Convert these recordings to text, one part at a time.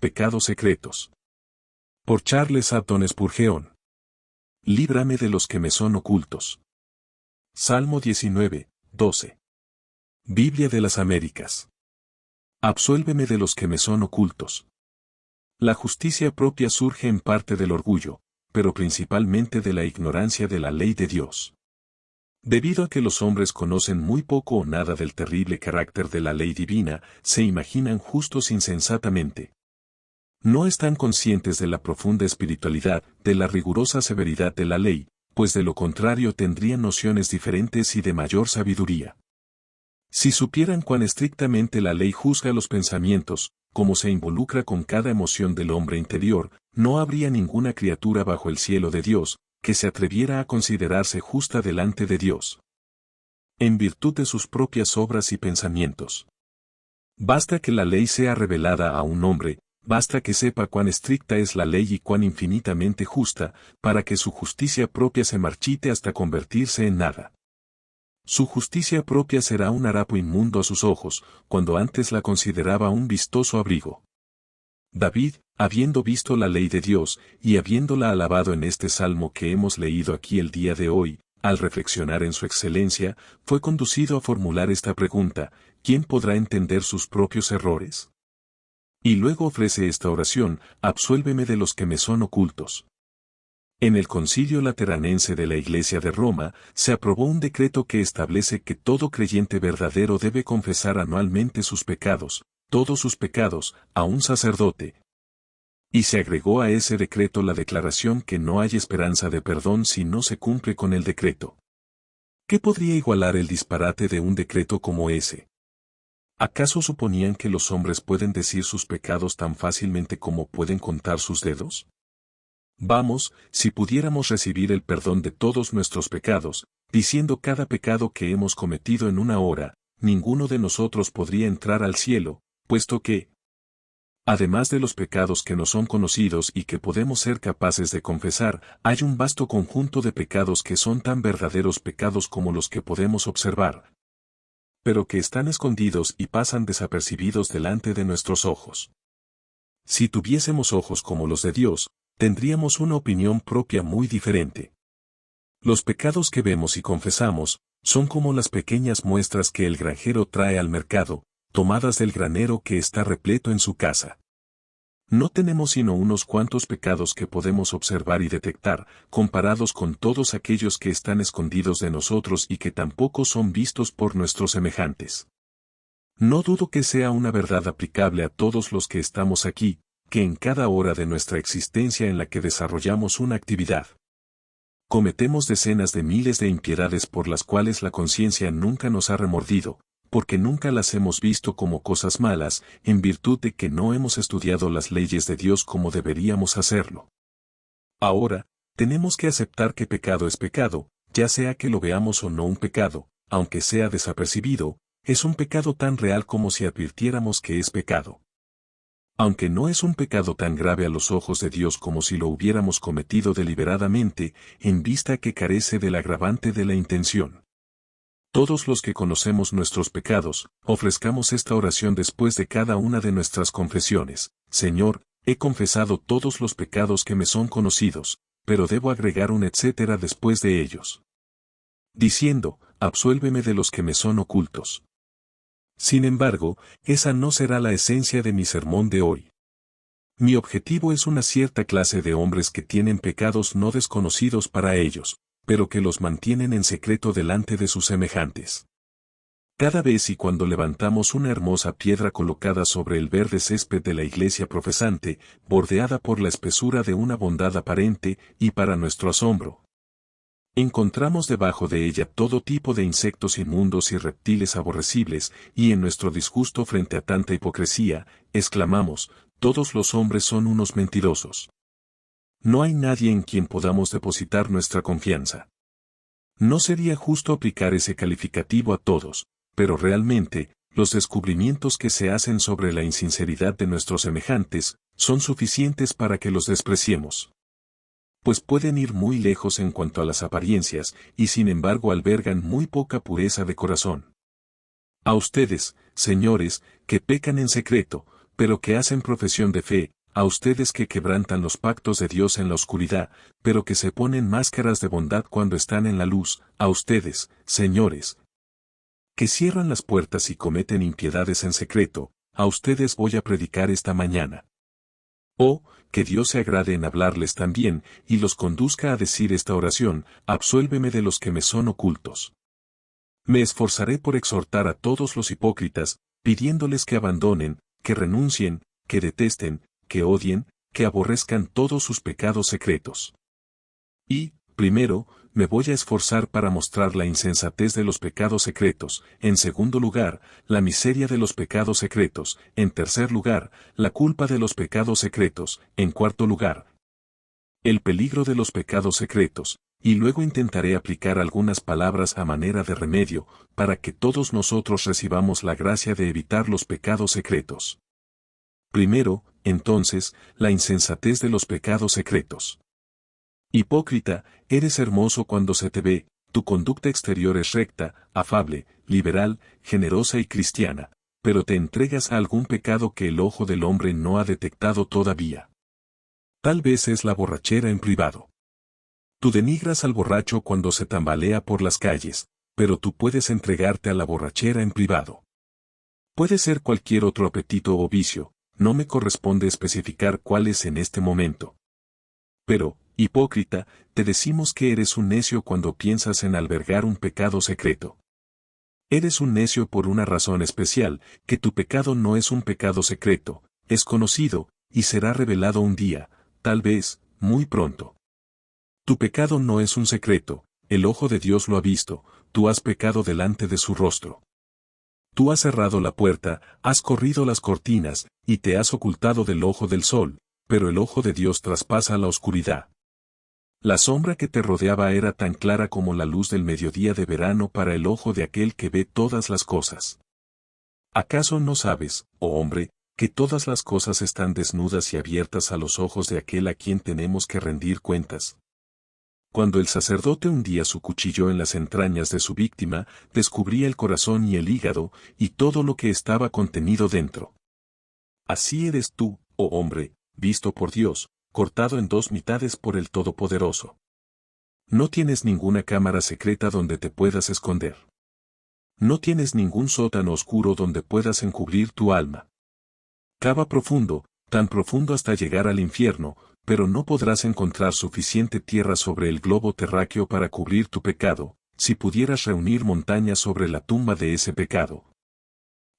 Pecados secretos. Por Charles Haddon Spurgeon. Líbrame de los que me son ocultos. Salmo 19, 12. Biblia de las Américas. Absuélveme de los que me son ocultos. La justicia propia surge en parte del orgullo, pero principalmente de la ignorancia de la ley de Dios. Debido a que los hombres conocen muy poco o nada del terrible carácter de la ley divina, se imaginan justos insensatamente. No están conscientes de la profunda espiritualidad, de la rigurosa severidad de la ley, pues de lo contrario tendrían nociones diferentes y de mayor sabiduría. Si supieran cuán estrictamente la ley juzga los pensamientos, cómo se involucra con cada emoción del hombre interior, no habría ninguna criatura bajo el cielo de Dios, que se atreviera a considerarse justa delante de Dios. En virtud de sus propias obras y pensamientos. Basta que la ley sea revelada a un hombre, basta que sepa cuán estricta es la ley y cuán infinitamente justa, para que su justicia propia se marchite hasta convertirse en nada. Su justicia propia será un harapo inmundo a sus ojos, cuando antes la consideraba un vistoso abrigo. David, habiendo visto la ley de Dios, y habiéndola alabado en este salmo que hemos leído aquí el día de hoy, al reflexionar en su excelencia, fue conducido a formular esta pregunta: ¿quién podrá entender sus propios errores? Y luego ofrece esta oración: absuélveme de los que me son ocultos. En el Concilio Lateranense de la Iglesia de Roma, se aprobó un decreto que establece que todo creyente verdadero debe confesar anualmente sus pecados, todos sus pecados, a un sacerdote. Y se agregó a ese decreto la declaración que no hay esperanza de perdón si no se cumple con el decreto. ¿Qué podría igualar el disparate de un decreto como ese? ¿Acaso suponían que los hombres pueden decir sus pecados tan fácilmente como pueden contar sus dedos? Vamos, si pudiéramos recibir el perdón de todos nuestros pecados, diciendo cada pecado que hemos cometido en una hora, ninguno de nosotros podría entrar al cielo, puesto que, además de los pecados que nos son conocidos y que podemos ser capaces de confesar, hay un vasto conjunto de pecados que son tan verdaderos pecados como los que podemos observar, pero que están escondidos y pasan desapercibidos delante de nuestros ojos. Si tuviésemos ojos como los de Dios, tendríamos una opinión propia muy diferente. Los pecados que vemos y confesamos, son como las pequeñas muestras que el granjero trae al mercado, tomadas del granero que está repleto en su casa. No tenemos sino unos cuantos pecados que podemos observar y detectar, comparados con todos aquellos que están escondidos de nosotros y que tampoco son vistos por nuestros semejantes. No dudo que sea una verdad aplicable a todos los que estamos aquí, que en cada hora de nuestra existencia en la que desarrollamos una actividad, cometemos decenas de miles de impiedades por las cuales la conciencia nunca nos ha remordido, porque nunca las hemos visto como cosas malas, en virtud de que no hemos estudiado las leyes de Dios como deberíamos hacerlo. Ahora, tenemos que aceptar que pecado es pecado, ya sea que lo veamos o no un pecado, aunque sea desapercibido, es un pecado tan real como si advirtiéramos que es pecado. Aunque no es un pecado tan grave a los ojos de Dios como si lo hubiéramos cometido deliberadamente, en vista que carece del agravante de la intención. Todos los que conocemos nuestros pecados, ofrezcamos esta oración después de cada una de nuestras confesiones: Señor, he confesado todos los pecados que me son conocidos, pero debo agregar un etcétera después de ellos. Diciendo: absuélveme de los que me son ocultos. Sin embargo, esa no será la esencia de mi sermón de hoy. Mi objetivo es una cierta clase de hombres que tienen pecados no desconocidos para ellos, pero que los mantienen en secreto delante de sus semejantes. Cada vez y cuando levantamos una hermosa piedra colocada sobre el verde césped de la iglesia profesante, bordeada por la espesura de una bondad aparente, y para nuestro asombro, encontramos debajo de ella todo tipo de insectos inmundos y reptiles aborrecibles, y en nuestro disgusto frente a tanta hipocresía, exclamamos: todos los hombres son unos mentirosos. No hay nadie en quien podamos depositar nuestra confianza. No sería justo aplicar ese calificativo a todos, pero realmente, los descubrimientos que se hacen sobre la insinceridad de nuestros semejantes, son suficientes para que los despreciemos. Pues pueden ir muy lejos en cuanto a las apariencias, y sin embargo albergan muy poca pureza de corazón. A ustedes, señores, que pecan en secreto, pero que hacen profesión de fe, a ustedes que quebrantan los pactos de Dios en la oscuridad, pero que se ponen máscaras de bondad cuando están en la luz, a ustedes, señores, que cierran las puertas y cometen impiedades en secreto, a ustedes voy a predicar esta mañana. Oh, que Dios se agrade en hablarles también, y los conduzca a decir esta oración: absuélveme de los que me son ocultos. Me esforzaré por exhortar a todos los hipócritas, pidiéndoles que abandonen, que renuncien, que detesten, que odien, que aborrezcan todos sus pecados secretos. Y, primero, me voy a esforzar para mostrar la insensatez de los pecados secretos, en segundo lugar, la miseria de los pecados secretos, en tercer lugar, la culpa de los pecados secretos, en cuarto lugar, el peligro de los pecados secretos, y luego intentaré aplicar algunas palabras a manera de remedio, para que todos nosotros recibamos la gracia de evitar los pecados secretos. Primero, entonces, la insensatez de los pecados secretos. Hipócrita, eres hermoso cuando se te ve, tu conducta exterior es recta, afable, liberal, generosa y cristiana, pero te entregas a algún pecado que el ojo del hombre no ha detectado todavía. Tal vez es la borrachera en privado. Tú denigras al borracho cuando se tambalea por las calles, pero tú puedes entregarte a la borrachera en privado. Puede ser cualquier otro apetito o vicio, no me corresponde especificar cuál es en este momento. Pero, hipócrita, te decimos que eres un necio cuando piensas en albergar un pecado secreto. Eres un necio por una razón especial, que tu pecado no es un pecado secreto, es conocido, y será revelado un día, tal vez, muy pronto. Tu pecado no es un secreto, el ojo de Dios lo ha visto, tú has pecado delante de su rostro. Tú has cerrado la puerta, has corrido las cortinas, y te has ocultado del ojo del sol, pero el ojo de Dios traspasa la oscuridad. La sombra que te rodeaba era tan clara como la luz del mediodía de verano para el ojo de aquel que ve todas las cosas. ¿Acaso no sabes, oh hombre, que todas las cosas están desnudas y abiertas a los ojos de aquel a quien tenemos que rendir cuentas? Cuando el sacerdote hundía su cuchillo en las entrañas de su víctima, descubría el corazón y el hígado, y todo lo que estaba contenido dentro. Así eres tú, oh hombre, visto por Dios, cortado en dos mitades por el Todopoderoso. No tienes ninguna cámara secreta donde te puedas esconder. No tienes ningún sótano oscuro donde puedas encubrir tu alma. Cava profundo, tan profundo hasta llegar al infierno, pero no podrás encontrar suficiente tierra sobre el globo terráqueo para cubrir tu pecado, si pudieras reunir montañas sobre la tumba de ese pecado.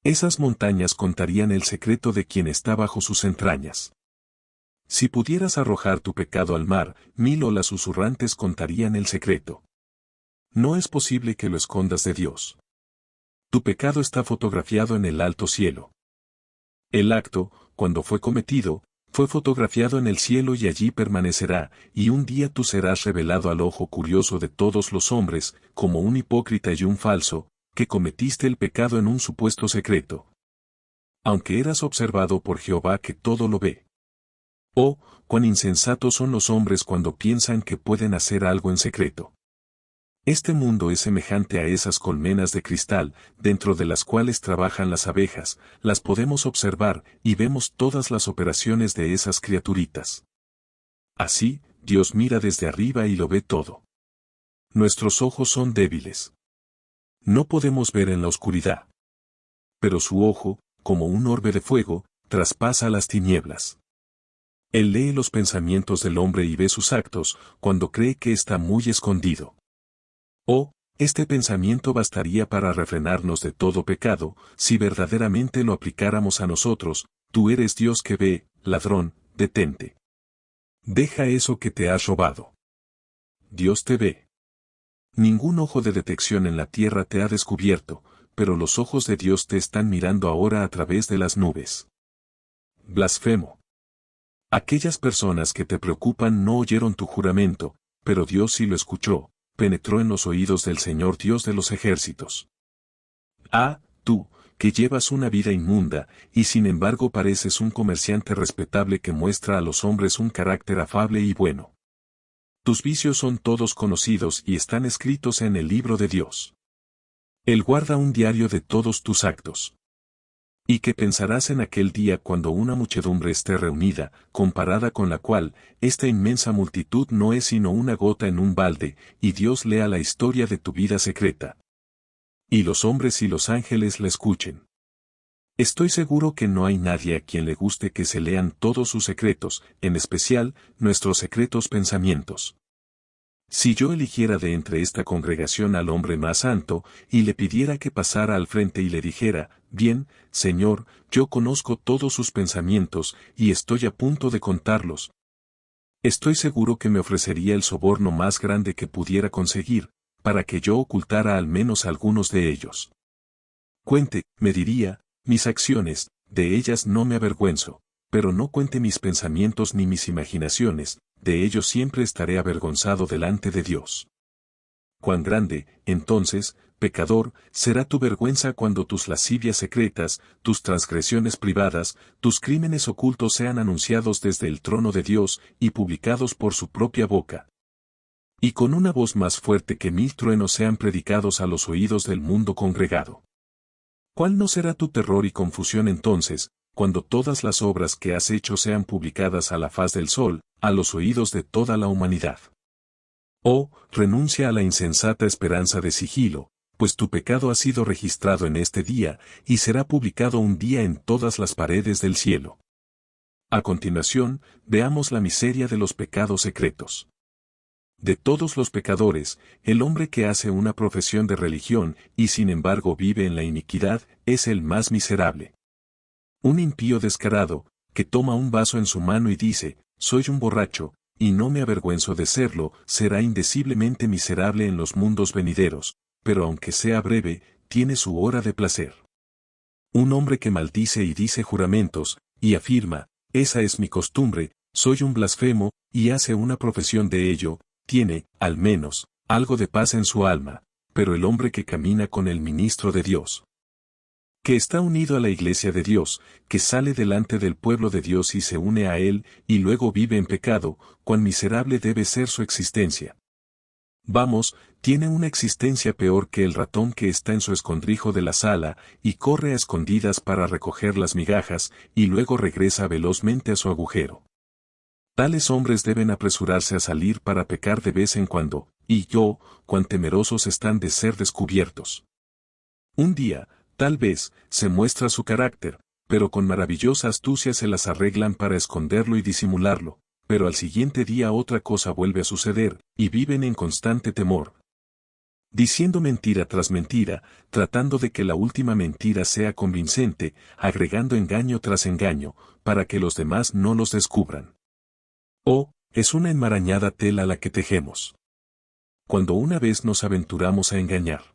Esas montañas contarían el secreto de quien está bajo sus entrañas. Si pudieras arrojar tu pecado al mar, 1000 olas susurrantes contarían el secreto. No es posible que lo escondas de Dios. Tu pecado está fotografiado en el alto cielo. El acto, cuando fue cometido, fue fotografiado en el cielo y allí permanecerá, y un día tú serás revelado al ojo curioso de todos los hombres, como un hipócrita y un falso, que cometiste el pecado en un supuesto secreto. Aunque eras observado por Jehová que todo lo ve. Oh, cuán insensatos son los hombres cuando piensan que pueden hacer algo en secreto. Este mundo es semejante a esas colmenas de cristal, dentro de las cuales trabajan las abejas, las podemos observar y vemos todas las operaciones de esas criaturitas. Así, Dios mira desde arriba y lo ve todo. Nuestros ojos son débiles. No podemos ver en la oscuridad. Pero su ojo, como un orbe de fuego, traspasa las tinieblas. Él lee los pensamientos del hombre y ve sus actos, cuando cree que está muy escondido. Oh, este pensamiento bastaría para refrenarnos de todo pecado, si verdaderamente lo aplicáramos a nosotros: tú eres Dios que ve, ladrón, detente. Deja eso que te has robado. Dios te ve. Ningún ojo de detección en la tierra te ha descubierto, pero los ojos de Dios te están mirando ahora a través de las nubes. Blasfemo. Aquellas personas que te preocupan no oyeron tu juramento, pero Dios sí lo escuchó. Penetró en los oídos del Señor Dios de los ejércitos. Ah, tú, que llevas una vida inmunda, y sin embargo pareces un comerciante respetable que muestra a los hombres un carácter afable y bueno. Tus vicios son todos conocidos y están escritos en el libro de Dios. Él guarda un diario de todos tus actos. ¿Y qué pensarás en aquel día cuando una muchedumbre esté reunida, comparada con la cual, esta inmensa multitud no es sino una gota en un balde, y Dios lea la historia de tu vida secreta? Y los hombres y los ángeles la escuchen. Estoy seguro que no hay nadie a quien le guste que se lean todos sus secretos, en especial, nuestros secretos pensamientos. Si yo eligiera de entre esta congregación al hombre más santo, y le pidiera que pasara al frente y le dijera, bien, Señor, yo conozco todos sus pensamientos, y estoy a punto de contarlos, estoy seguro que me ofrecería el soborno más grande que pudiera conseguir, para que yo ocultara al menos algunos de ellos. Cuente, me diría, mis acciones, de ellas no me avergüenzo, pero no cuente mis pensamientos ni mis imaginaciones, de ellos siempre estaré avergonzado delante de Dios. Cuán grande, entonces, pecador, será tu vergüenza cuando tus lascivias secretas, tus transgresiones privadas, tus crímenes ocultos sean anunciados desde el trono de Dios y publicados por su propia boca. Y con una voz más fuerte que 1000 truenos sean predicados a los oídos del mundo congregado. ¿Cuál no será tu terror y confusión entonces, cuando todas las obras que has hecho sean publicadas a la faz del sol, a los oídos de toda la humanidad? Oh, renuncia a la insensata esperanza de sigilo, pues tu pecado ha sido registrado en este día, y será publicado un día en todas las paredes del cielo. A continuación, veamos la miseria de los pecados secretos. De todos los pecadores, el hombre que hace una profesión de religión y sin embargo vive en la iniquidad, es el más miserable. Un impío descarado, que toma un vaso en su mano y dice, soy un borracho, y no me avergüenzo de serlo, será indeciblemente miserable en los mundos venideros, pero aunque sea breve, tiene su hora de placer. Un hombre que maldice y dice juramentos, y afirma, esa es mi costumbre, soy un blasfemo, y hace una profesión de ello, tiene, al menos, algo de paz en su alma, pero el hombre que camina con el ministro de Dios, que está unido a la iglesia de Dios, que sale delante del pueblo de Dios y se une a él, y luego vive en pecado, cuán miserable debe ser su existencia. Vamos, tiene una existencia peor que el ratón que está en su escondrijo de la sala, y corre a escondidas para recoger las migajas, y luego regresa velozmente a su agujero. Tales hombres deben apresurarse a salir para pecar de vez en cuando, y cuán temerosos están de ser descubiertos. Un día, tal vez, se muestra su carácter, pero con maravillosa astucia se las arreglan para esconderlo y disimularlo, pero al siguiente día otra cosa vuelve a suceder, y viven en constante temor, diciendo mentira tras mentira, tratando de que la última mentira sea convincente, agregando engaño tras engaño, para que los demás no los descubran. Oh, es una enmarañada tela la que tejemos. Cuando una vez nos aventuramos a engañar.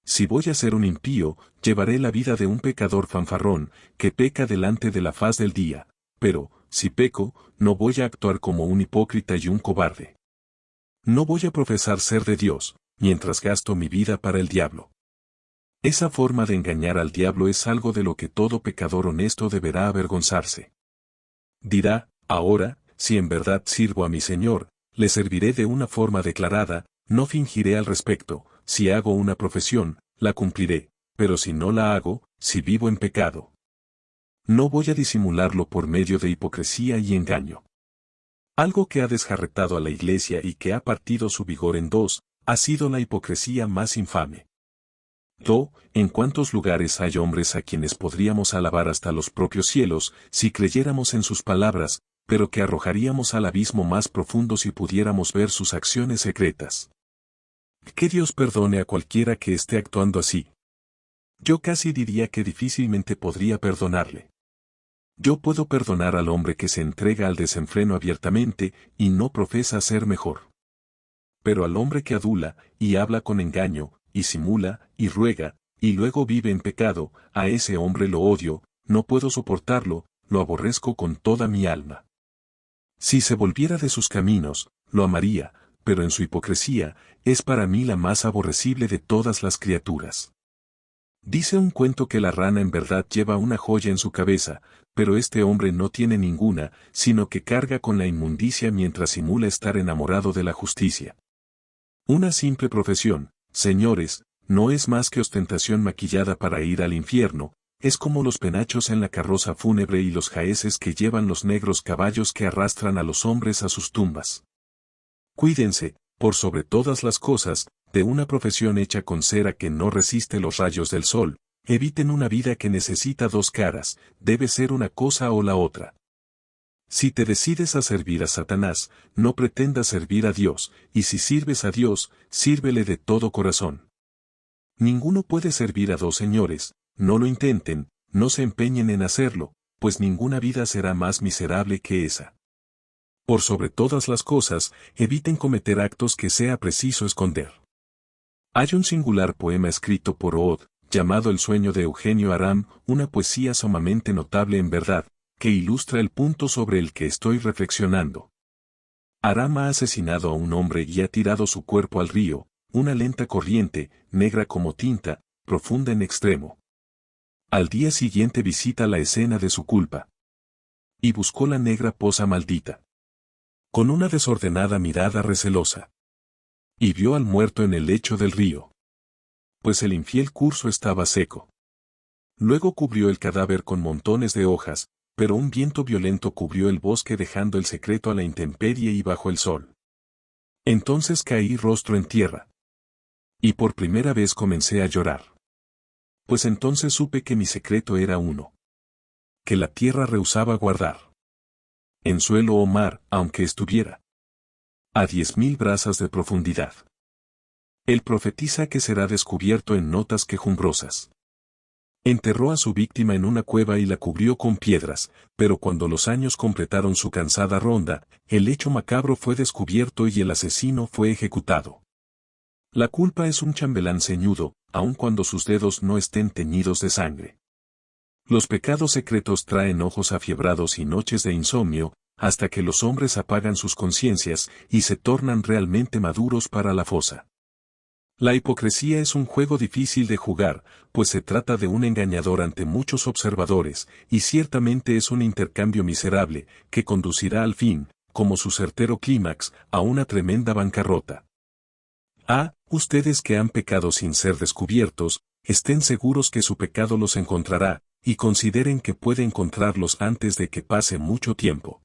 Si voy a ser un impío, llevaré la vida de un pecador fanfarrón, que peca delante de la faz del día, pero, si peco, no voy a actuar como un hipócrita y un cobarde. No voy a profesar ser de Dios, mientras gasto mi vida para el diablo. Esa forma de engañar al diablo es algo de lo que todo pecador honesto deberá avergonzarse. Dirá, ahora, si en verdad sirvo a mi Señor, le serviré de una forma declarada, no fingiré al respecto, si hago una profesión, la cumpliré, pero si no la hago, si vivo en pecado, no voy a disimularlo por medio de hipocresía y engaño. Algo que ha desjarretado a la Iglesia y que ha partido su vigor en dos, ha sido la hipocresía más infame. ¿En cuántos lugares hay hombres a quienes podríamos alabar hasta los propios cielos, si creyéramos en sus palabras, pero que arrojaríamos al abismo más profundo si pudiéramos ver sus acciones secretas? Que Dios perdone a cualquiera que esté actuando así. Yo casi diría que difícilmente podría perdonarle. Yo puedo perdonar al hombre que se entrega al desenfreno abiertamente y no profesa ser mejor. Pero al hombre que adula, y habla con engaño, y simula, y ruega, y luego vive en pecado, a ese hombre lo odio, no puedo soportarlo, lo aborrezco con toda mi alma. Si se volviera de sus caminos, lo amaría, pero en su hipocresía, es para mí la más aborrecible de todas las criaturas. Dice un cuento que la rana en verdad lleva una joya en su cabeza, pero este hombre no tiene ninguna, sino que carga con la inmundicia mientras simula estar enamorado de la justicia. Una simple profesión, señores, no es más que ostentación maquillada para ir al infierno, es como los penachos en la carroza fúnebre y los jaeces que llevan los negros caballos que arrastran a los hombres a sus tumbas. Cuídense, por sobre todas las cosas, de una profesión hecha con cera que no resiste los rayos del sol. Eviten una vida que necesita dos caras, debe ser una cosa o la otra. Si te decides a servir a Satanás, no pretendas servir a Dios, y si sirves a Dios, sírvele de todo corazón. Ninguno puede servir a dos señores, no lo intenten, no se empeñen en hacerlo, pues ninguna vida será más miserable que esa. Por sobre todas las cosas, eviten cometer actos que sea preciso esconder. Hay un singular poema escrito por Ood, llamado El sueño de Eugenio Aram, una poesía sumamente notable en verdad, que ilustra el punto sobre el que estoy reflexionando. Aram ha asesinado a un hombre y ha tirado su cuerpo al río, una lenta corriente, negra como tinta, profunda en extremo. Al día siguiente visita la escena de su culpa. Y buscó la negra poza maldita. Con una desordenada mirada recelosa. Y vio al muerto en el lecho del río. Pues el infiel curso estaba seco. Luego cubrió el cadáver con montones de hojas, pero un viento violento cubrió el bosque dejando el secreto a la intemperie y bajo el sol. Entonces caí rostro en tierra. Y por primera vez comencé a llorar. Pues entonces supe que mi secreto era uno. Que la tierra rehusaba guardar. En suelo o mar, aunque estuviera a 10.000 brazas de profundidad. Él profetiza que será descubierto en notas quejumbrosas. Enterró a su víctima en una cueva y la cubrió con piedras, pero cuando los años completaron su cansada ronda, el hecho macabro fue descubierto y el asesino fue ejecutado. La culpa es un chambelán ceñudo, aun cuando sus dedos no estén teñidos de sangre. Los pecados secretos traen ojos afiebrados y noches de insomnio, hasta que los hombres apagan sus conciencias y se tornan realmente maduros para la fosa. La hipocresía es un juego difícil de jugar, pues se trata de un engañador ante muchos observadores, y ciertamente es un intercambio miserable, que conducirá al fin, como su certero clímax, a una tremenda bancarrota. Ustedes que han pecado sin ser descubiertos, estén seguros que su pecado los encontrará, y consideren que puede encontrarlos antes de que pase mucho tiempo.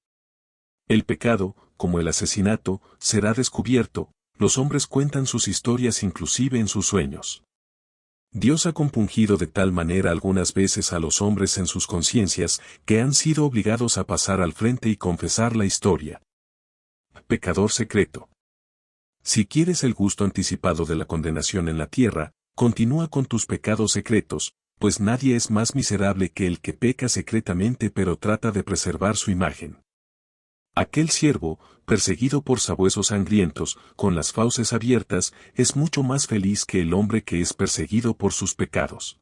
El pecado, como el asesinato, será descubierto. Los hombres cuentan sus historias inclusive en sus sueños. Dios ha compungido de tal manera algunas veces a los hombres en sus conciencias, que han sido obligados a pasar al frente y confesar la historia. Pecador secreto. Si quieres el gusto anticipado de la condenación en la tierra, continúa con tus pecados secretos, pues nadie es más miserable que el que peca secretamente pero trata de preservar su imagen. Aquel siervo, perseguido por sabuesos sangrientos, con las fauces abiertas, es mucho más feliz que el hombre que es perseguido por sus pecados.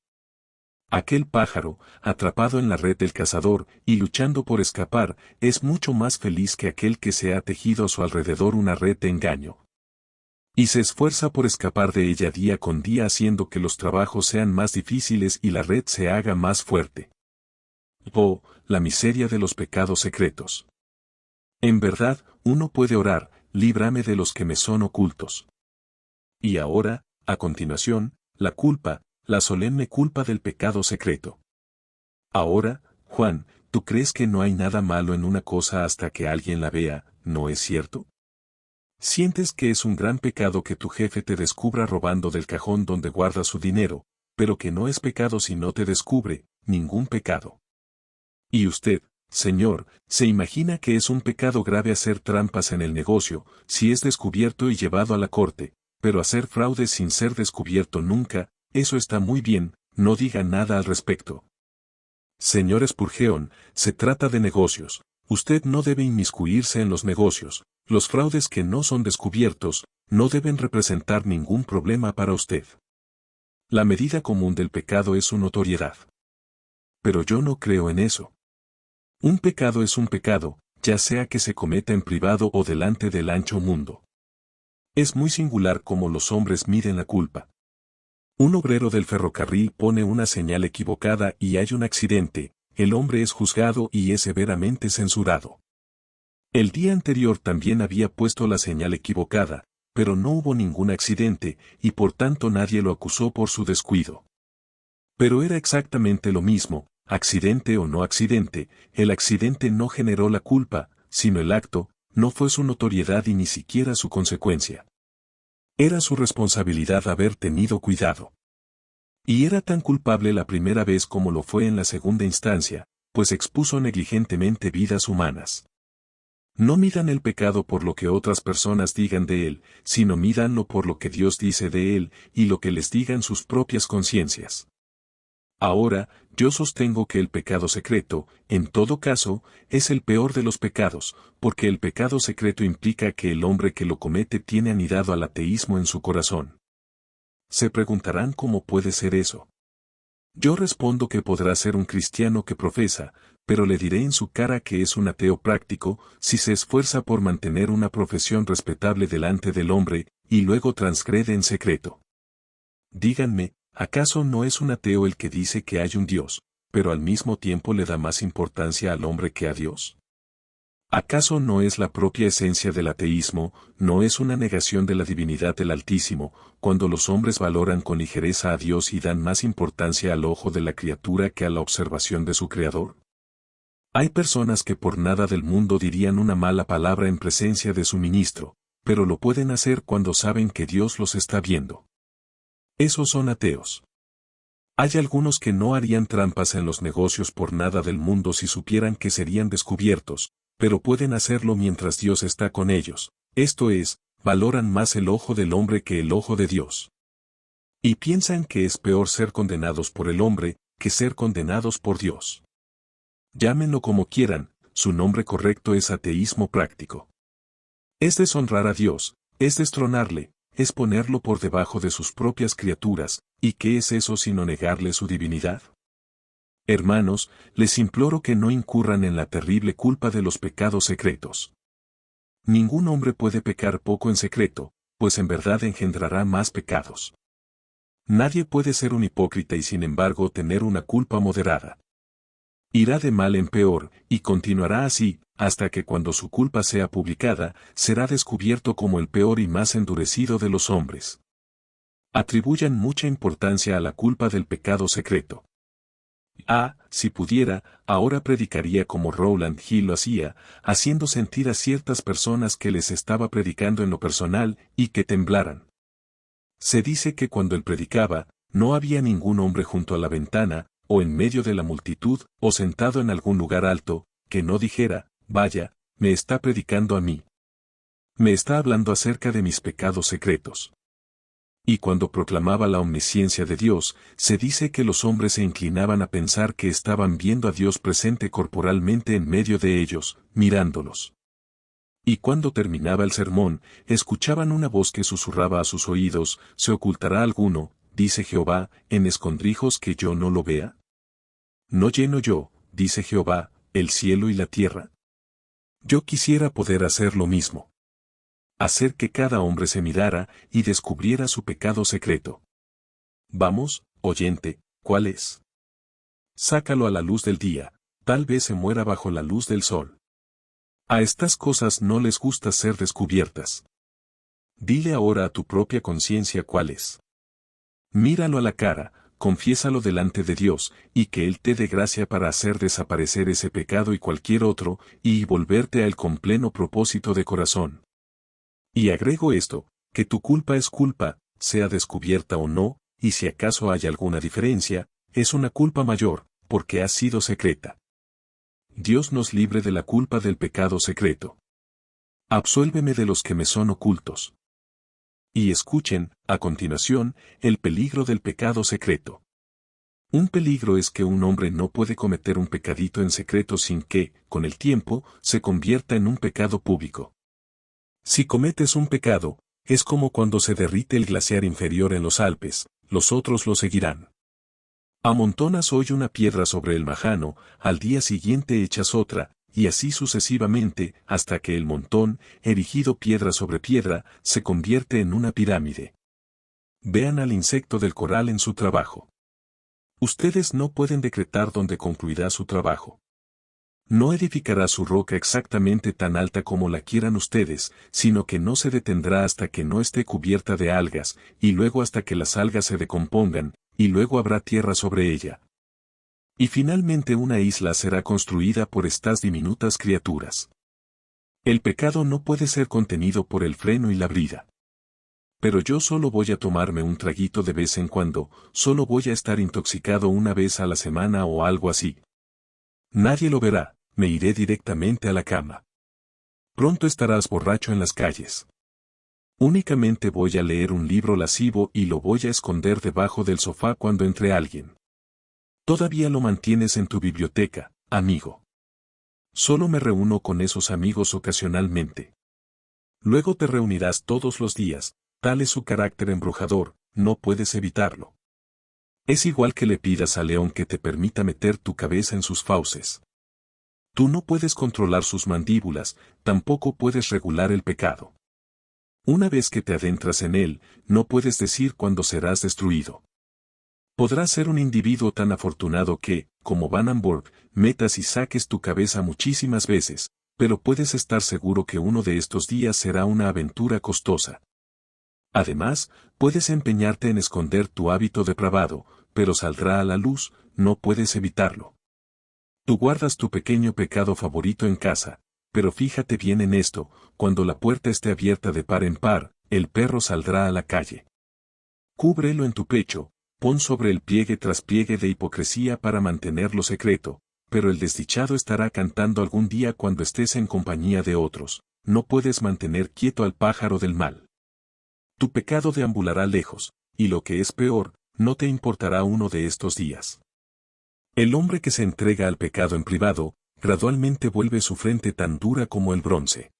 Aquel pájaro, atrapado en la red del cazador, y luchando por escapar, es mucho más feliz que aquel que se ha tejido a su alrededor una red de engaño. Y se esfuerza por escapar de ella día con día haciendo que los trabajos sean más difíciles y la red se haga más fuerte. Oh, la miseria de los pecados secretos. En verdad, uno puede orar, líbrame de los que me son ocultos. Y ahora, a continuación, la culpa, la solemne culpa del pecado secreto. Ahora, Juan, ¿tú crees que no hay nada malo en una cosa hasta que alguien la vea, no es cierto? Sientes que es un gran pecado que tu jefe te descubra robando del cajón donde guarda su dinero, pero que no es pecado si no te descubre, ningún pecado. Y usted, señor, se imagina que es un pecado grave hacer trampas en el negocio, si es descubierto y llevado a la corte, pero hacer fraude sin ser descubierto nunca, eso está muy bien, no diga nada al respecto. Señor Spurgeon, se trata de negocios, usted no debe inmiscuirse en los negocios, los fraudes que no son descubiertos, no deben representar ningún problema para usted. La medida común del pecado es su notoriedad. Pero yo no creo en eso. Un pecado es un pecado, ya sea que se cometa en privado o delante del ancho mundo. Es muy singular cómo los hombres miden la culpa. Un obrero del ferrocarril pone una señal equivocada y hay un accidente, el hombre es juzgado y es severamente censurado. El día anterior también había puesto la señal equivocada, pero no hubo ningún accidente, y por tanto nadie lo acusó por su descuido. Pero era exactamente lo mismo, accidente o no accidente, el accidente no generó la culpa, sino el acto, no fue su notoriedad y ni siquiera su consecuencia. Era su responsabilidad haber tenido cuidado. Y era tan culpable la primera vez como lo fue en la segunda instancia, pues expuso negligentemente vidas humanas. No midan el pecado por lo que otras personas digan de él, sino mídanlo por lo que Dios dice de él y lo que les digan sus propias conciencias. Ahora, yo sostengo que el pecado secreto, en todo caso, es el peor de los pecados, porque el pecado secreto implica que el hombre que lo comete tiene anidado al ateísmo en su corazón. Se preguntarán cómo puede ser eso. Yo respondo que podrá ser un cristiano que profesa, pero le diré en su cara que es un ateo práctico, si se esfuerza por mantener una profesión respetable delante del hombre, y luego transgrede en secreto. Díganme, ¿acaso no es un ateo el que dice que hay un Dios, pero al mismo tiempo le da más importancia al hombre que a Dios? ¿Acaso no es la propia esencia del ateísmo, no es una negación de la divinidad del Altísimo, cuando los hombres valoran con ligereza a Dios y dan más importancia al ojo de la criatura que a la observación de su Creador? Hay personas que por nada del mundo dirían una mala palabra en presencia de su ministro, pero lo pueden hacer cuando saben que Dios los está viendo. Esos son ateos. Hay algunos que no harían trampas en los negocios por nada del mundo si supieran que serían descubiertos, pero pueden hacerlo mientras Dios está con ellos, esto es, valoran más el ojo del hombre que el ojo de Dios. Y piensan que es peor ser condenados por el hombre, que ser condenados por Dios. Llámenlo como quieran, su nombre correcto es ateísmo práctico. Es deshonrar a Dios, es destronarle, es ponerlo por debajo de sus propias criaturas, ¿y qué es eso sino negarle su divinidad? Hermanos, les imploro que no incurran en la terrible culpa de los pecados secretos. Ningún hombre puede pecar poco en secreto, pues en verdad engendrará más pecados. Nadie puede ser un hipócrita y sin embargo tener una culpa moderada. Irá de mal en peor, y continuará así, hasta que cuando su culpa sea publicada, será descubierto como el peor y más endurecido de los hombres. Atribuyan mucha importancia a la culpa del pecado secreto. Si pudiera, ahora predicaría como Rowland Hill lo hacía, haciendo sentir a ciertas personas que les estaba predicando en lo personal, y que temblaran. Se dice que cuando él predicaba, no había ningún hombre junto a la ventana, o en medio de la multitud, o sentado en algún lugar alto, que no dijera, vaya, me está predicando a mí. Me está hablando acerca de mis pecados secretos. Y cuando proclamaba la omnisciencia de Dios, se dice que los hombres se inclinaban a pensar que estaban viendo a Dios presente corporalmente en medio de ellos, mirándolos. Y cuando terminaba el sermón, escuchaban una voz que susurraba a sus oídos, ¿se ocultará alguno, dice Jehová, en escondrijos que yo no lo vea? ¿No lleno yo, dice Jehová, el cielo y la tierra? Yo quisiera poder hacer lo mismo. Hacer que cada hombre se mirara y descubriera su pecado secreto. Vamos, oyente, ¿cuál es? Sácalo a la luz del día, tal vez se muera bajo la luz del sol. A estas cosas no les gusta ser descubiertas. Dile ahora a tu propia conciencia cuál es. Míralo a la cara, confiésalo delante de Dios, y que Él te dé gracia para hacer desaparecer ese pecado y cualquier otro, y volverte a Él con pleno propósito de corazón. Y agrego esto, que tu culpa es culpa, sea descubierta o no, y si acaso hay alguna diferencia, es una culpa mayor, porque ha sido secreta. Dios nos libre de la culpa del pecado secreto. Absuélveme de los que me son ocultos. Y escuchen, a continuación, el peligro del pecado secreto. Un peligro es que un hombre no puede cometer un pecadito en secreto sin que, con el tiempo, se convierta en un pecado público. Si cometes un pecado, es como cuando se derrite el glaciar inferior en los Alpes, los otros lo seguirán. Amontonas hoy una piedra sobre el majano, al día siguiente echas otra, y así sucesivamente, hasta que el montón, erigido piedra sobre piedra, se convierte en una pirámide. Vean al insecto del coral en su trabajo. Ustedes no pueden decretar dónde concluirá su trabajo. No edificará su roca exactamente tan alta como la quieran ustedes, sino que no se detendrá hasta que no esté cubierta de algas, y luego hasta que las algas se decompongan, y luego habrá tierra sobre ella. Y finalmente una isla será construida por estas diminutas criaturas. El pecado no puede ser contenido por el freno y la brida. Pero yo solo voy a tomarme un traguito de vez en cuando, solo voy a estar intoxicado una vez a la semana o algo así. Nadie lo verá, me iré directamente a la cama. Pronto estarás borracho en las calles. Únicamente voy a leer un libro lascivo y lo voy a esconder debajo del sofá cuando entre alguien. Todavía lo mantienes en tu biblioteca, amigo. Solo me reúno con esos amigos ocasionalmente. Luego te reunirás todos los días, tal es su carácter embrujador, no puedes evitarlo. Es igual que le pidas a León que te permita meter tu cabeza en sus fauces. Tú no puedes controlar sus mandíbulas, tampoco puedes regular el pecado. Una vez que te adentras en él, no puedes decir cuándo serás destruido. Podrás ser un individuo tan afortunado que, como Van Amburg, metas y saques tu cabeza muchísimas veces, pero puedes estar seguro que uno de estos días será una aventura costosa. Además, puedes empeñarte en esconder tu hábito depravado, pero saldrá a la luz, no puedes evitarlo. Tú guardas tu pequeño pecado favorito en casa, pero fíjate bien en esto, cuando la puerta esté abierta de par en par, el perro saldrá a la calle. Cúbrelo en tu pecho, pon sobre el pliegue tras pliegue de hipocresía para mantenerlo secreto, pero el desdichado estará cantando algún día cuando estés en compañía de otros, no puedes mantener quieto al pájaro del mal. Tu pecado deambulará lejos, y lo que es peor, no te importará uno de estos días. El hombre que se entrega al pecado en privado, gradualmente vuelve su frente tan dura como el bronce.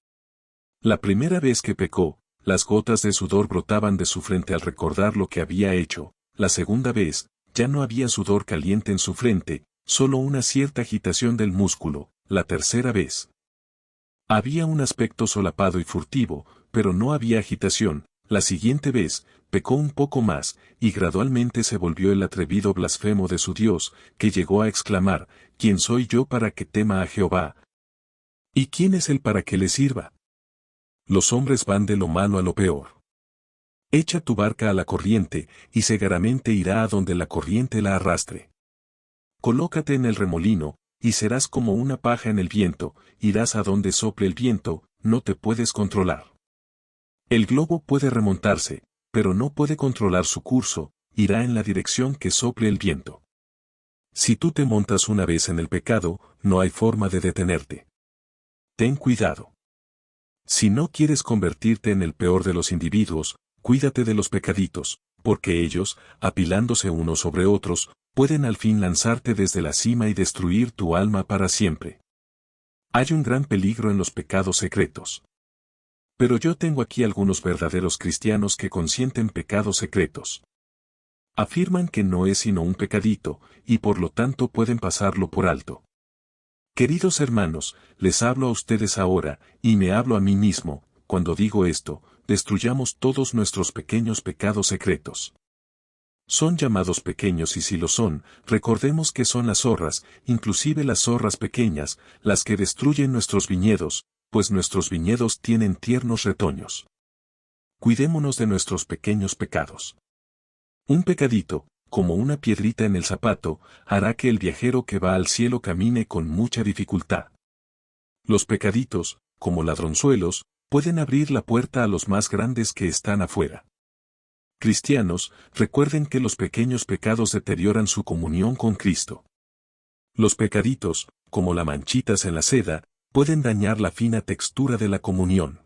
La primera vez que pecó, las gotas de sudor brotaban de su frente al recordar lo que había hecho, la segunda vez, ya no había sudor caliente en su frente, solo una cierta agitación del músculo, la tercera vez. Había un aspecto solapado y furtivo, pero no había agitación, la siguiente vez, pecó un poco más, y gradualmente se volvió el atrevido blasfemo de su Dios, que llegó a exclamar, ¿quién soy yo para que tema a Jehová? ¿Y quién es él para que le sirva? Los hombres van de lo malo a lo peor. Echa tu barca a la corriente, y segaramente irá a donde la corriente la arrastre. Colócate en el remolino, y serás como una paja en el viento, irás a donde sople el viento, no te puedes controlar. El globo puede remontarse, pero no puede controlar su curso, irá en la dirección que sople el viento. Si tú te montas una vez en el pecado, no hay forma de detenerte. Ten cuidado. Si no quieres convertirte en el peor de los individuos, cuídate de los pecaditos, porque ellos, apilándose unos sobre otros, pueden al fin lanzarte desde la cima y destruir tu alma para siempre. Hay un gran peligro en los pecados secretos. Pero yo tengo aquí algunos verdaderos cristianos que consienten pecados secretos. Afirman que no es sino un pecadito, y por lo tanto pueden pasarlo por alto. Queridos hermanos, les hablo a ustedes ahora, y me hablo a mí mismo, cuando digo esto, destruyamos todos nuestros pequeños pecados secretos. Son llamados pequeños y si lo son, recordemos que son las zorras, inclusive las zorras pequeñas, las que destruyen nuestros viñedos, pues nuestros viñedos tienen tiernos retoños. Cuidémonos de nuestros pequeños pecados. Un pecadito, como una piedrita en el zapato, hará que el viajero que va al cielo camine con mucha dificultad. Los pecaditos, como ladronzuelos, pueden abrir la puerta a los más grandes que están afuera. Cristianos, recuerden que los pequeños pecados deterioran su comunión con Cristo. Los pecaditos, como las manchitas en la seda, pueden dañar la fina textura de la comunión.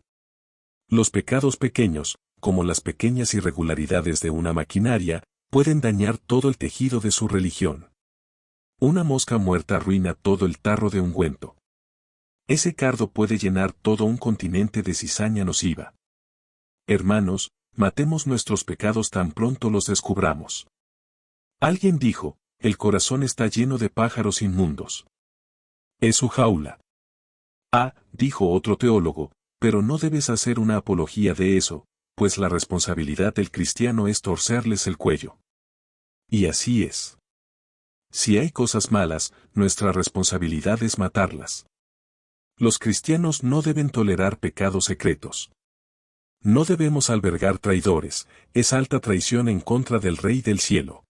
Los pecados pequeños, como las pequeñas irregularidades de una maquinaria, pueden dañar todo el tejido de su religión. Una mosca muerta arruina todo el tarro de ungüento. Ese cardo puede llenar todo un continente de cizaña nociva. Hermanos, matemos nuestros pecados tan pronto los descubramos. Alguien dijo, el corazón está lleno de pájaros inmundos. Es su jaula. Ah, dijo otro teólogo, pero no debes hacer una apología de eso, pues la responsabilidad del cristiano es torcerles el cuello. Y así es. Si hay cosas malas, nuestra responsabilidad es matarlas. Los cristianos no deben tolerar pecados secretos. No debemos albergar traidores, es alta traición en contra del Rey del Cielo.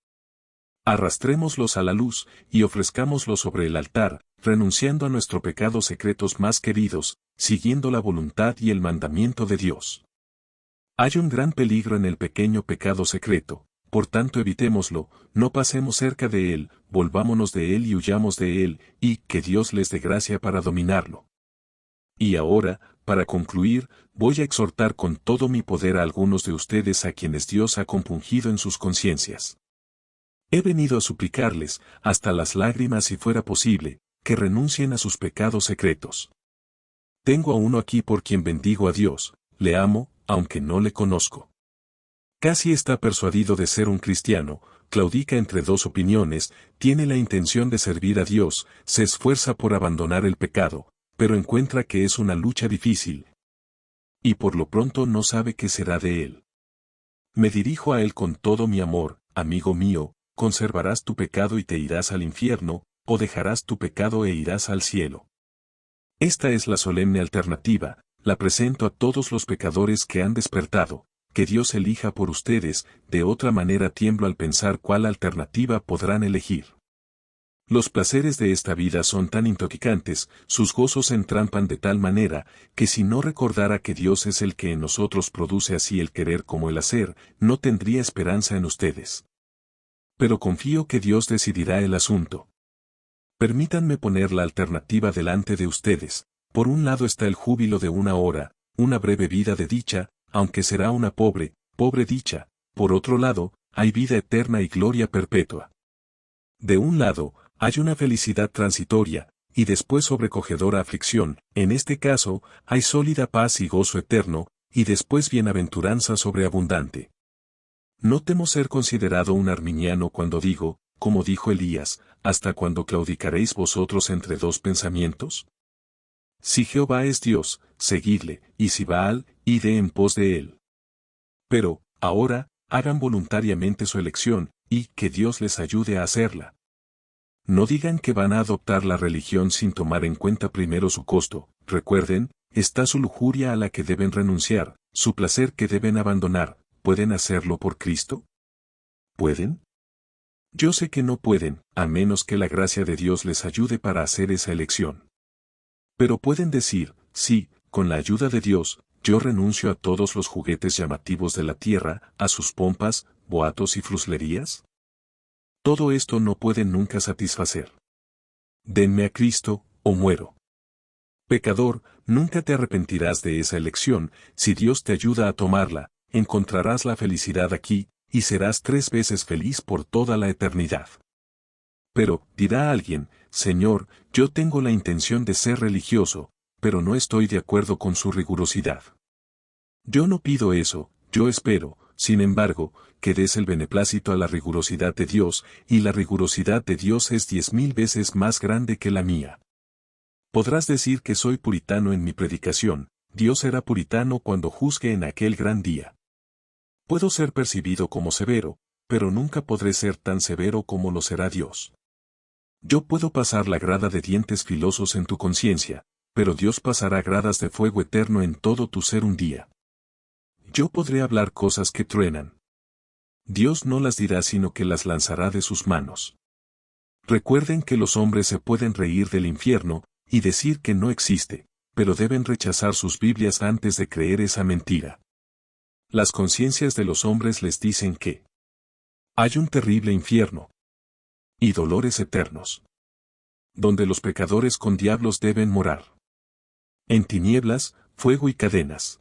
Arrastrémoslos a la luz, y ofrezcámoslos sobre el altar, renunciando a nuestros pecados secretos más queridos, siguiendo la voluntad y el mandamiento de Dios. Hay un gran peligro en el pequeño pecado secreto, por tanto evitémoslo, no pasemos cerca de él, volvámonos de él y huyamos de él, y que Dios les dé gracia para dominarlo. Y ahora, para concluir, voy a exhortar con todo mi poder a algunos de ustedes a quienes Dios ha compungido en sus conciencias. He venido a suplicarles, hasta las lágrimas si fuera posible, que renuncien a sus pecados secretos. Tengo a uno aquí por quien bendigo a Dios, le amo, aunque no le conozco. Casi está persuadido de ser un cristiano, claudica entre dos opiniones, tiene la intención de servir a Dios, se esfuerza por abandonar el pecado, pero encuentra que es una lucha difícil. Y por lo pronto no sabe qué será de él. Me dirijo a él con todo mi amor, amigo mío, conservarás tu pecado y te irás al infierno, o dejarás tu pecado e irás al cielo. Esta es la solemne alternativa, la presento a todos los pecadores que han despertado, que Dios elija por ustedes, de otra manera tiemblo al pensar cuál alternativa podrán elegir. Los placeres de esta vida son tan intoxicantes, sus gozos entrampan de tal manera, que si no recordara que Dios es el que en nosotros produce así el querer como el hacer, no tendría esperanza en ustedes. Pero confío que Dios decidirá el asunto. Permítanme poner la alternativa delante de ustedes. Por un lado está el júbilo de una hora, una breve vida de dicha, aunque será una pobre dicha. Por otro lado, hay vida eterna y gloria perpetua. De un lado, hay una felicidad transitoria, y después sobrecogedora aflicción, en este caso, hay sólida paz y gozo eterno, y después bienaventuranza sobreabundante. No temo ser considerado un arminiano cuando digo, como dijo Elías, ¿hasta cuándo claudicaréis vosotros entre dos pensamientos? Si Jehová es Dios, seguidle, y si Baal, id en pos de él. Pero, ahora, hagan voluntariamente su elección, y que Dios les ayude a hacerla. No digan que van a adoptar la religión sin tomar en cuenta primero su costo, recuerden, está su lujuria a la que deben renunciar, su placer que deben abandonar. ¿Pueden hacerlo por Cristo? ¿Pueden? Yo sé que no pueden, a menos que la gracia de Dios les ayude para hacer esa elección. Pero pueden decir, sí, con la ayuda de Dios, yo renuncio a todos los juguetes llamativos de la tierra, a sus pompas, boatos y fruslerías. Todo esto no pueden nunca satisfacer. Denme a Cristo, o muero. Pecador, nunca te arrepentirás de esa elección, si Dios te ayuda a tomarla, encontrarás la felicidad aquí, y serás 3 veces feliz por toda la eternidad. Pero, dirá alguien, Señor, yo tengo la intención de ser religioso, pero no estoy de acuerdo con su rigurosidad. Yo no pido eso, yo espero, sin embargo, que des el beneplácito a la rigurosidad de Dios, y la rigurosidad de Dios es 10.000 veces más grande que la mía. Podrás decir que soy puritano en mi predicación, Dios era puritano cuando juzgue en aquel gran día. Puedo ser percibido como severo, pero nunca podré ser tan severo como lo será Dios. Yo puedo pasar la grada de dientes filosos en tu conciencia, pero Dios pasará gradas de fuego eterno en todo tu ser un día. Yo podré hablar cosas que truenan. Dios no las dirá sino que las lanzará de sus manos. Recuerden que los hombres se pueden reír del infierno, y decir que no existe, pero deben rechazar sus Biblias antes de creer esa mentira. Las conciencias de los hombres les dicen que hay un terrible infierno y dolores eternos, donde los pecadores con diablos deben morar. En tinieblas, fuego y cadenas.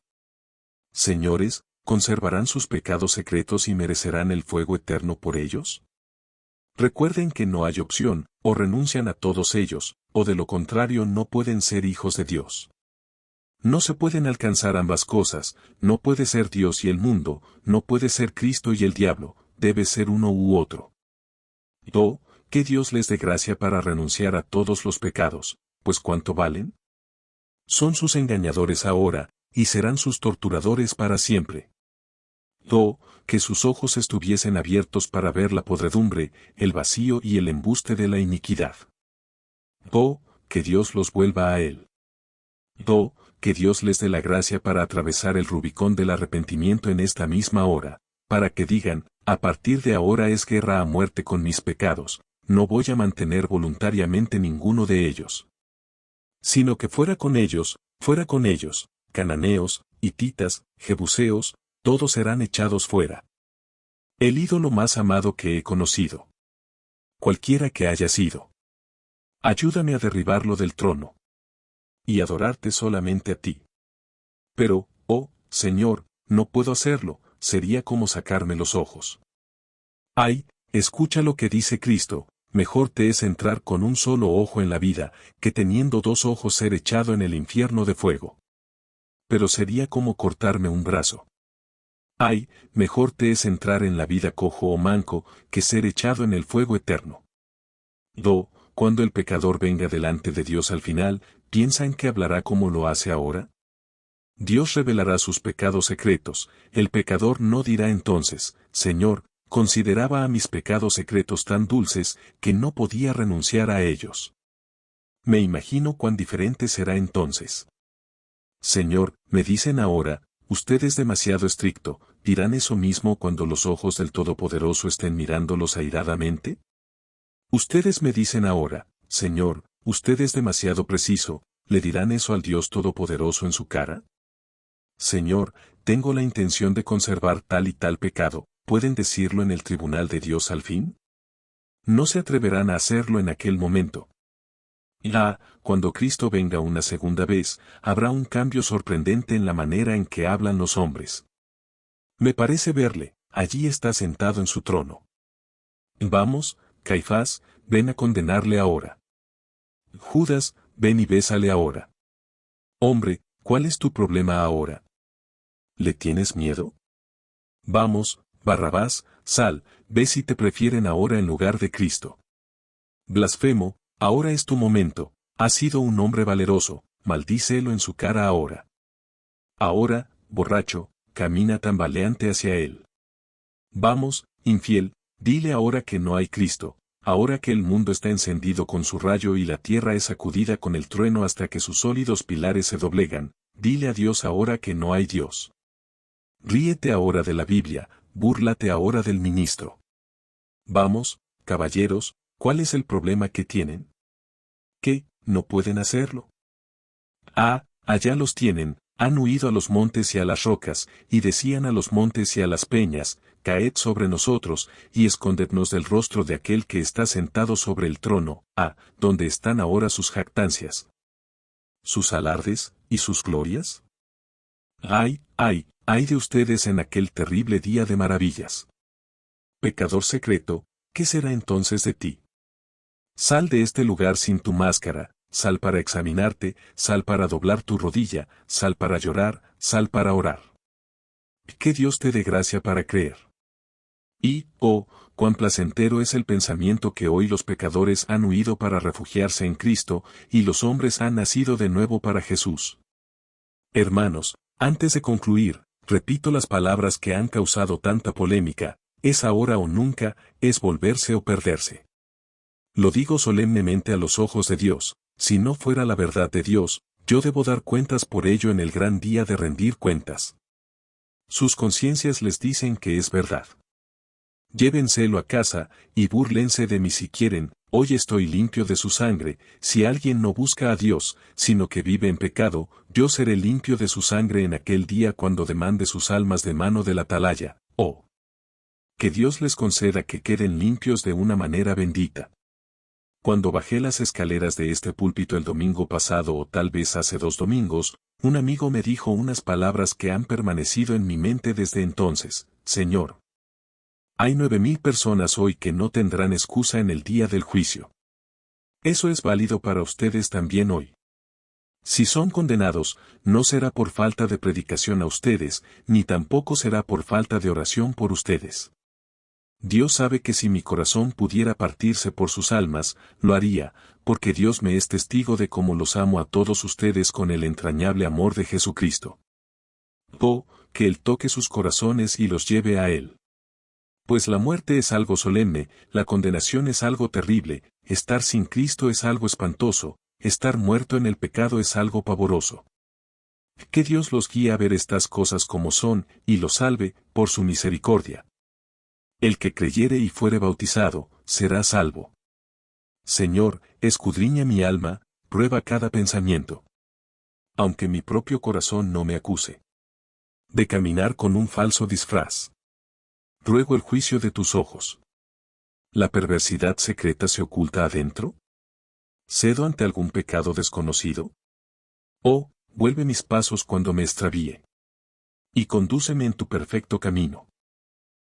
Señores, ¿conservarán sus pecados secretos y merecerán el fuego eterno por ellos? Recuerden que no hay opción, o renuncian a todos ellos, o de lo contrario no pueden ser hijos de Dios. No se pueden alcanzar ambas cosas, no puede ser Dios y el mundo, no puede ser Cristo y el diablo, debe ser uno u otro. Que Dios les dé gracia para renunciar a todos los pecados, pues ¿cuánto valen? Son sus engañadores ahora, y serán sus torturadores para siempre. Que sus ojos estuviesen abiertos para ver la podredumbre, el vacío y el embuste de la iniquidad. Que Dios los vuelva a Él. Que Dios les dé la gracia para atravesar el Rubicón del arrepentimiento en esta misma hora, para que digan, a partir de ahora es guerra a muerte con mis pecados, no voy a mantener voluntariamente ninguno de ellos. Sino que fuera con ellos, cananeos, hititas, jebuseos, todos serán echados fuera. El ídolo más amado que he conocido. Cualquiera que haya sido. Ayúdame a derribarlo del trono. Y adorarte solamente a ti. Pero, oh, Señor, no puedo hacerlo, sería como sacarme los ojos. Ay, escucha lo que dice Cristo, mejor te es entrar con un solo ojo en la vida, que teniendo dos ojos ser echado en el infierno de fuego. Pero sería como cortarme un brazo. Ay, mejor te es entrar en la vida cojo o manco, que ser echado en el fuego eterno. Cuando el pecador venga delante de Dios al final, ¿piensan que hablará como lo hace ahora? Dios revelará sus pecados secretos, el pecador no dirá entonces, Señor, consideraba a mis pecados secretos tan dulces, que no podía renunciar a ellos. Me imagino cuán diferente será entonces. Señor, me dicen ahora, usted es demasiado estricto, ¿dirán eso mismo cuando los ojos del Todopoderoso estén mirándolos airadamente? Ustedes me dicen ahora, Señor, usted es demasiado preciso, ¿le dirán eso al Dios Todopoderoso en su cara? Señor, tengo la intención de conservar tal y tal pecado, ¿pueden decirlo en el tribunal de Dios al fin? No se atreverán a hacerlo en aquel momento. Cuando Cristo venga una segunda vez, habrá un cambio sorprendente en la manera en que hablan los hombres. Me parece verle, allí está sentado en su trono. Vamos, Caifás, ven a condenarle ahora. Judas, ven y bésale ahora. Hombre, ¿cuál es tu problema ahora? ¿Le tienes miedo? Vamos, Barrabás, sal, ve si te prefieren ahora en lugar de Cristo. Blasfemo, ahora es tu momento, has sido un hombre valeroso, maldícelo en su cara ahora. Ahora, borracho, camina tambaleante hacia él. Vamos, infiel, dile ahora que no hay Cristo, ahora que el mundo está encendido con su rayo y la tierra es sacudida con el trueno hasta que sus sólidos pilares se doblegan, dile a Dios ahora que no hay Dios. Ríete ahora de la Biblia, búrlate ahora del ministro. Vamos, caballeros, ¿cuál es el problema que tienen? ¿Qué, no pueden hacerlo? Allá los tienen, han huido a los montes y a las rocas, y decían a los montes y a las peñas, caed sobre nosotros, y escondednos del rostro de aquel que está sentado sobre el trono, donde están ahora sus jactancias. ¿Sus alardes, y sus glorias? Ay de ustedes en aquel terrible día de maravillas. Pecador secreto, ¿qué será entonces de ti? Sal de este lugar sin tu máscara, sal para examinarte, sal para doblar tu rodilla, sal para llorar, sal para orar. Que Dios te dé gracia para creer. Y, cuán placentero es el pensamiento que hoy los pecadores han huido para refugiarse en Cristo, y los hombres han nacido de nuevo para Jesús. Hermanos, antes de concluir, repito las palabras que han causado tanta polémica, es ahora o nunca, es volverse o perderse. Lo digo solemnemente a los ojos de Dios, si no fuera la verdad de Dios, yo debo dar cuentas por ello en el gran día de rendir cuentas. Sus conciencias les dicen que es verdad. Llévenselo a casa, y búrlense de mí si quieren, hoy estoy limpio de su sangre, si alguien no busca a Dios, sino que vive en pecado, yo seré limpio de su sangre en aquel día cuando demande sus almas de mano del atalaya, que Dios les conceda que queden limpios de una manera bendita. Cuando bajé las escaleras de este púlpito el domingo pasado o tal vez hace 2 domingos, un amigo me dijo unas palabras que han permanecido en mi mente desde entonces, Señor. Hay 9,000 personas hoy que no tendrán excusa en el día del juicio. Eso es válido para ustedes también hoy. Si son condenados, no será por falta de predicación a ustedes, ni tampoco será por falta de oración por ustedes. Dios sabe que si mi corazón pudiera partirse por sus almas, lo haría, porque Dios me es testigo de cómo los amo a todos ustedes con el entrañable amor de Jesucristo. Que Él toque sus corazones y los lleve a Él. Pues la muerte es algo solemne, la condenación es algo terrible, estar sin Cristo es algo espantoso, estar muerto en el pecado es algo pavoroso. Que Dios los guíe a ver estas cosas como son, y los salve, por su misericordia. El que creyere y fuere bautizado, será salvo. Señor, escudriña mi alma, prueba cada pensamiento. Aunque mi propio corazón no me acuse de caminar con un falso disfraz. Ruego el juicio de tus ojos. ¿La perversidad secreta se oculta adentro? ¿Cedo ante algún pecado desconocido? Oh, vuelve mis pasos cuando me extravíe. Y condúceme en tu perfecto camino.